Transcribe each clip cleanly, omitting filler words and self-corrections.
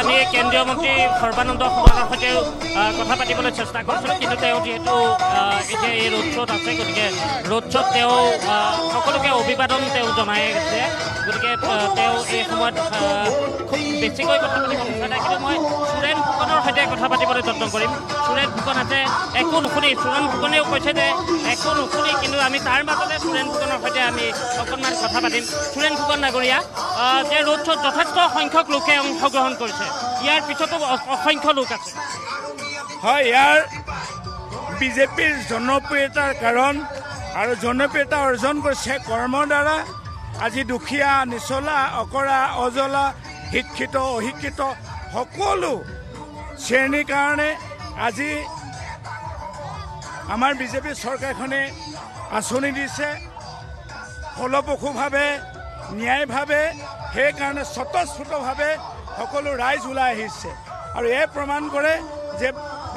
আমি কেন্দ্ৰীয় মন্ত্ৰী সৰ্বানন্দ সোণোৱালৰ সৈতে কথা পাতিবলৈ চেষ্টা কৰিছিলোঁ, কিন্তু তেওঁ যিহেতু এতিয়া এই ৰোড শ্ব'ত আছে, গতিকে ৰোড শ্ব'ত তেওঁ সকলোকে অভিবাদন তেওঁ জনাই আছে। গতিকে তেওঁ এই সময়ত খুব বেছিকৈ কথা পাতিব বিচৰা নাই, কিন্তু মই সুৰেণ ফুকনৰ সৈতে কথা পাতিবলৈ যত্ন কৰিম। সুৰেণ ফুকন আছে, একো নুশুনি। সুৰেণ ফুকনেও কৈছে যে একো নুশুনি, কিন্তু আমি তাৰ মাজতে সুৰেণ ফুকনৰ সৈতে আমি অকণমান কথা পাতিম। সুৰেণ ফুকন ডাঙৰীয়া, যে ৰোড শ্ব'ত যথেষ্ট সংখ্যক লোকে অংশগ্ৰহণ কৰিছে, ইয়াৰ পিছতো অসংখ্য লোক আছে। হয়, ইয়াৰ বিজেপিৰ জনপ্ৰিয়তাৰ কাৰণ আৰু জনপ্ৰিয়তা অৰ্জন কৰিছে কৰ্মৰ দ্বাৰা। আজি দুখীয়া, নিচলা, অকৰা, অজলা, শিক্ষিত, অশিক্ষিত সকলো শ্ৰেণীৰ কাৰণে আজি আমাৰ বিজেপি চৰকাৰখনে আঁচনি দিছে ফলপ্ৰসূভাৱে, ন্যায়ভাৱে। সেইকাৰণে স্বতঃস্ফূৰ্তভাৱে সকলো ৰাইজ ওলাই আহিছে আৰু এই প্ৰমাণ কৰে যে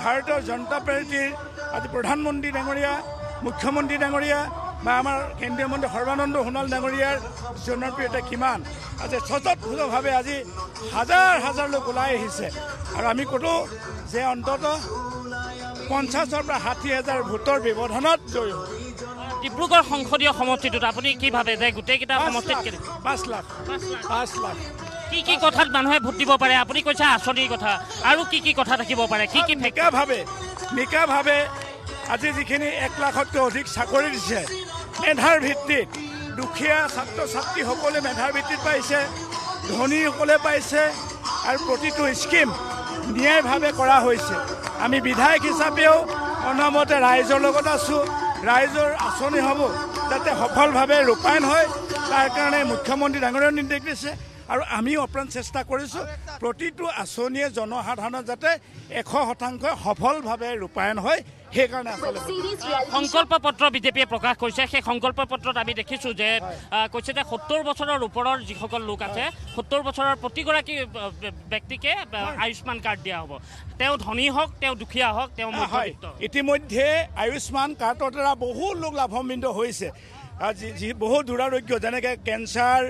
ভাৰতীয় জনতা পাৰ্টীৰ আজি প্ৰধানমন্ত্ৰী ডাঙৰীয়া, মুখ্যমন্ত্ৰী ডাঙৰীয়া বা আমাৰ কেন্দ্ৰীয় মন্ত্ৰী সৰ্বানন্দ সোণোৱাল ডাঙৰীয়াৰ জনপ্ৰিয়তা কিমান। আজি স্বতঃস্ফূৰ্তভাৱে আজি হাজাৰ হাজাৰ লোক ওলাই আহিছে আৰু আমি ক'লো যে অন্ততঃ 50,000 পৰা 60,000 ভোটৰ ব্যৱধানত জয়ী হ'ব। ডিব্ৰুগড় সংসদীয় সমষ্টিটোত আপুনি কি ভাবে যে গোটেইকেইটা সমষ্টিত 5 লাখ কি কি কথাত মানুহে ভোট দিব পাৰে? আপুনি কৈছে আঁচনিৰ কথা, আৰু কি কি কথা থাকিব পাৰে? কি কি নিকাভাৱে আজি যিখিনি 1 লাখতকৈ অধিক চাকৰি দিছে মেধাৰ ভিত্তিত, দুখীয়া ছাত্ৰ ছাত্ৰীসকলে মেধাৰ ভিত্তিত পাইছে, ধনীসকলে পাইছে আৰু প্ৰতিটো স্কিম ন্যায়ভাৱে কৰা হৈছে। আমি বিধায়ক হিচাপেও অনামতে ৰাইজৰ লগত আছোঁ। ৰাইজৰ আঁচনি হ'ব যাতে সফলভাৱে ৰূপায়ণ হয়, তাৰ কাৰণে মুখ্যমন্ত্ৰী ডাঙৰীয়াৰ নিৰ্দেশ দিছে আৰু আমিও অপ্ৰাণ চেষ্টা কৰিছোঁ প্ৰতিটো আঁচনিয়ে জনসাধাৰণৰ যাতে 100% সফলভাৱে ৰূপায়ণ হয়। সেইকাৰণে সংকল্প পত্ৰ বিজেপিয়ে প্ৰকাশ কৰিছে। সেই সংকল্প পত্ৰত আমি দেখিছোঁ যে কৈছে যে 70 বছৰৰ ওপৰৰ যিসকল লোক আছে, 70 বছৰৰ প্ৰতিগৰাকী ব্যক্তিকে আয়ুষ্মান কাৰ্ড দিয়া হ'ব। তেওঁ ধনী হওক, তেওঁ দুখীয়া হওক, তেওঁ মধ্যবিত্ত। ইতিমধ্যে আয়ুষ্মান কাৰ্ডৰ দ্বাৰা বহু লোক লাভান্বিত হৈছে। যি বহু দুৰাৰোগ্য যেনেকৈ কেঞ্চাৰ,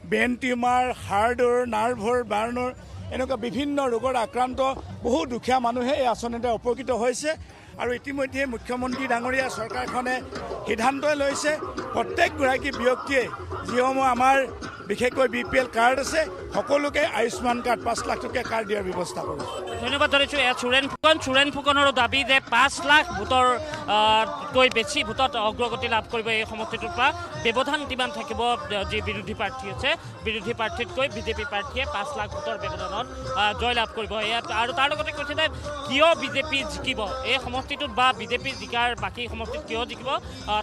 ব্ৰেইন টিউমাৰ, হাৰ্টৰ, নাৰ্ভৰ, বাৰ্ণৰ এনেকুৱা বিভিন্ন ৰোগৰ আক্ৰান্ত বহু দুখীয়া মানুহে এই আঁচনিৰ দ্বাৰা উপকৃত হৈছে। আৰু ইতিমধ্যে মুখ্যমন্ত্ৰী ডাঙৰীয়া চৰকাৰখনে সিদ্ধান্ত লৈছে প্ৰত্যেকগৰাকী ব্যক্তিয়ে যিসমূহ আমাৰ বিশেষকৈ BPL কাৰ্ড আছে সকলোকে আয়ুষ্মান কাৰ্ড 5 লাখ টকীয়া কাৰ্ড দিয়াৰ ব্যৱস্থা কৰিছে। ধন্যবাদ জনাইছোঁ। সুৰেণ ফুকনৰো দাবী যে 5 লাখ ভোটতকৈ বেছি ভোটত অগ্ৰগতি লাভ কৰিব এই সমষ্টিটোৰ পৰা। ব্যৱধান কিমান থাকিব? যি বিৰোধী প্ৰাৰ্থী আছে, বিৰোধী প্ৰাৰ্থীতকৈ বিজেপি প্ৰাৰ্থীয়ে 5 লাখ ভোটৰ ব্যৱধানত জয়লাভ কৰিব। আৰু তাৰ লগতে কৈছে যে কিয় বিজেপি জিকিব এই সমষ্টিটোত বা বিজেপি জিকাৰ বাকী সমষ্টিত কিয় জিকিব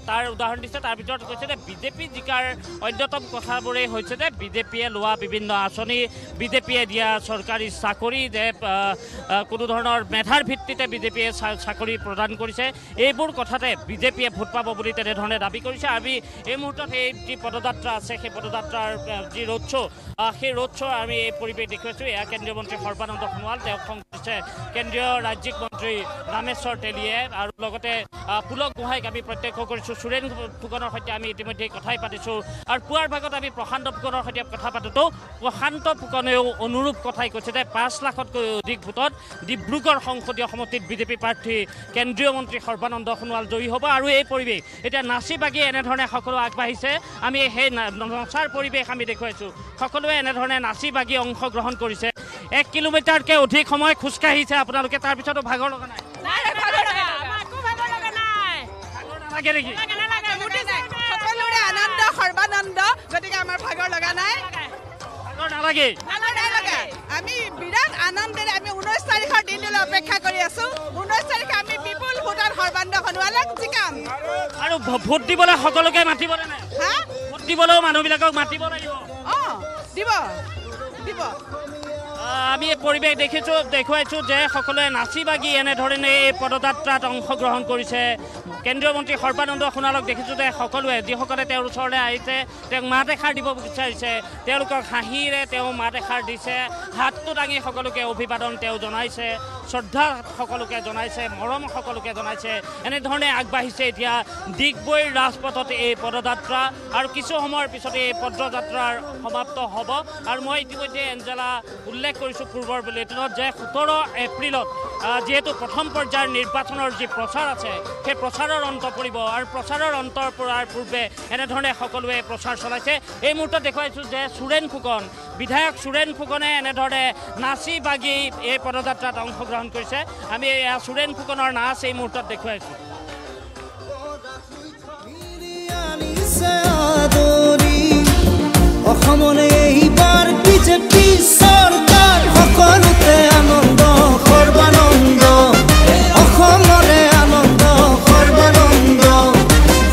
তাৰ উদাহৰণ দিছে। তাৰ ভিতৰত কৈছে যে বিজেপি জিকাৰ অন্যতম কথাবোৰেই হৈছে যে বিজেপিয়ে লোৱা বিভিন্ন আঁচনি, বিজেপিয়ে দিয়া চৰকাৰী চাকৰি, যে কোনো ধৰণৰ মেধাৰ ভিত্তিতে বিজেপিয়ে চাকৰি প্ৰদান কৰিছে, এইবোৰ কথাতে বিজেপিয়ে ভোট পাব বুলি তেনেধৰণে দাবী কৰিছে। আমি এই মুহূৰ্তত এই যি পদযাত্ৰা আছে, সেই পদযাত্ৰাৰ যি ৰোড শ্ব', সেই ৰোড শ্ব' আমি এই পৰিৱেশ দেখুৱাইছোঁ। এয়া কেন্দ্ৰীয় মন্ত্ৰী সৰ্বানন্দ সোণোৱাল, তেওঁক সংগঠিছে কেন্দ্ৰীয় ৰাজ্যিক মন্ত্ৰী ৰামেশ্বৰ তেলীয়ে আৰু লগতে পুলক গোহাঁইক আমি প্ৰত্যক্ষ কৰিছোঁ। সুৰেণ ফুকনৰ সৈতে আমি ইতিমধ্যে কথাই পাতিছোঁ আৰু পুৱাৰ ভাগত আমি প্ৰশান্ত ফুকনৰ সৈতে কথা পাতোঁতেও প্ৰশান্ত ফুকনেও অনুৰূপ কথাই কৈছে যে 5 লাখতকৈ অধিক ভোটত ডিব্ৰুগড় সংসদীয় সমষ্টিত বিজেপি প্ৰাৰ্থী কেন্দ্ৰীয় মন্ত্ৰী সৰ্বানন্দ সোণোৱাল জয়ী হ'ব। আৰু এই পৰিৱেশ এতিয়া নাচি বাগি এনেধৰণে সকলো আগবাঢ়িছে। আমি সেই নচাৰ পৰিৱেশ আমি দেখুৱাইছোঁ। সকলোৱে এনেধৰণে নাচি বাগি অংশগ্ৰহণ কৰিছে। 1 কিলোমিটাৰতকৈ অধিক সময় খোজকাঢ়িছে আপোনালোকে, তাৰপিছতো ভাগৰ লগা নাই? নালাগে নেকি? সকলোৰে আনন্দ সৰ্বানন্দ, গতিকে আমাৰ ভাগৰ লগা নাই। ভাগৰ নালাগে? আমি বিৰাট আনন্দেৰে আমি 19 তাৰিখৰ দিনটোলৈ অপেক্ষা কৰি আছোঁ। 19 তাৰিখে আমি বিপুল ভোটত সৰ্বানন্দ সোণোৱালক জিকাম। আৰু ভোট দিবলৈ সকলোকে মাতিবনে নাই? ভোট দিবলৈও মানুহবিলাকক মাতিব লাগিব? দিব। আমি এই পৰিৱেশ দেখুৱাইছোঁ যে সকলোৱে নাচি বাগি এনেধৰণে এই পদযাত্ৰাত অংশগ্ৰহণ কৰিছে। কেন্দ্ৰীয় মন্ত্ৰী সৰ্বানন্দ সোণোৱালক দেখিছোঁ যে সকলোৱে যিসকলে তেওঁৰ ওচৰলৈ আহিছে তেওঁক মাত এষাৰ দিব বিচাৰিছে তেওঁলোকক হাঁহিৰে তেওঁ মাত এষাৰ দিছে হাতটো দাঙি সকলোকে অভিবাদন তেওঁ জনাইছে শ্ৰদ্ধা সকলোকে জনাইছে মৰম সকলোকে জনাইছে এনেধৰণে আগবাঢ়িছে এতিয়া ডিগবৈৰ ৰাজপথত এই পদযাত্ৰা আৰু কিছু সময়ৰ পিছতে এই পদযাত্ৰাৰ সমাপ্ত হ'ব আৰু মই ইতিমধ্যে এঞ্জেলা উল্লেখ কৰিছোঁ পূৰ্বৰ বুলেটিনত যে 17 এপ্ৰিলত যিহেতু প্ৰথম পৰ্যায়ৰ নিৰ্বাচনৰ যি প্ৰচাৰ আছে সেই প্ৰচাৰৰ অন্ত পৰিব আৰু প্ৰচাৰৰ অন্তৰ পৰাৰ পূৰ্বে এনেধৰণে সকলোৱে প্ৰচাৰ চলাইছে এই মুহূৰ্তত দেখুৱাইছোঁ যে সুৰেণ ফুকন বিধায়ক সুৰেণ ফুকনে এনেধৰণে নাচি বাগি এই পদযাত্ৰাত অংশগ্ৰহণ কৰিছে আমি সুৰেণ ফুকনৰ নাচ এই মুহূৰ্তত দেখুৱাইছোঁ অসমলে এইবাৰ বিজেপি চৰকাৰ সকলোতে আনন্দ সৰ্বানন্দ অসমৰে আনন্দ সৰ্বানন্দ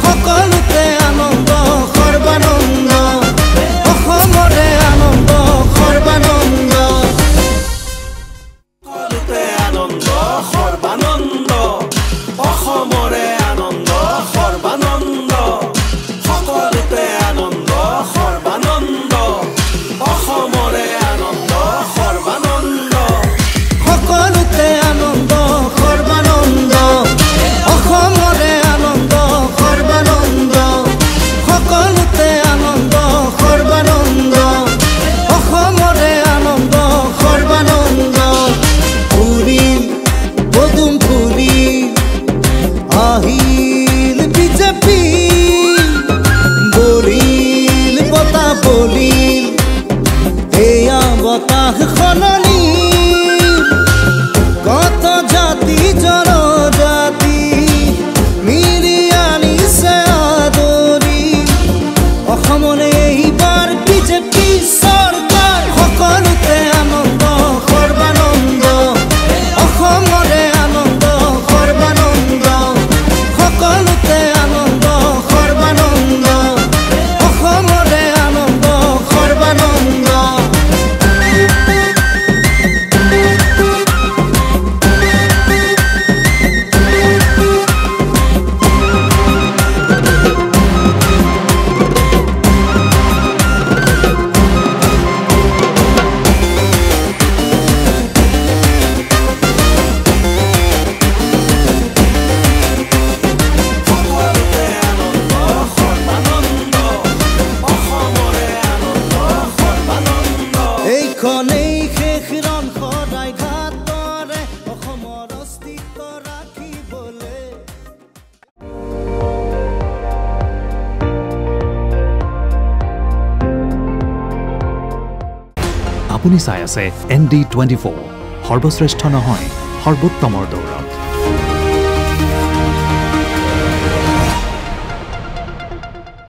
সকলোতে আনন্দ সৰ্বানন্দ অসমৰে আনন্দ সৰ্বানন্দ সকলোতে আনন্দ সৰ্বানন্দ অসমৰে আনন্দ সৰ্বানন্দ সকলোতে আনন্দ সৰ্বানন্দ অসমৰে আনন্দ সৰ্বানন্দ সকলোতে আনন্দ সৰ্বানন্দ অসমৰে আনন্দ সৰ্বানন্দ সকলোতে আনন্দ সৰ্বানন্দ অসমৰে আনন্দ সৰ্বানন্দ ফুৰিল পদুম ফুৰি আহিল বিজেপি বলিল বতাহ বলিল এয়া বতাহ সলনি কত জাতি জনজাতি মিলি আনিছে আদৰি অসমলে এইবাৰ বিজেপি চৰকাৰ সকলোতে আনন্দ সৰ্বানন্দ অসমৰে আনন্দ সৰ্বানন্দ সকলোতে আনন্দ সৰ্বানন্দ অসমৰে আনন্দ সৰ্বানন্দ এইখনেই শেষ ৰণ সদায় ঘাটৰে অসমৰ অস্তিত্ব ৰাখিবলৈ আপুনি চাই আছে ND24 সৰ্বশ্ৰেষ্ঠ নহয় সৰ্বোত্তমৰ দৌৰত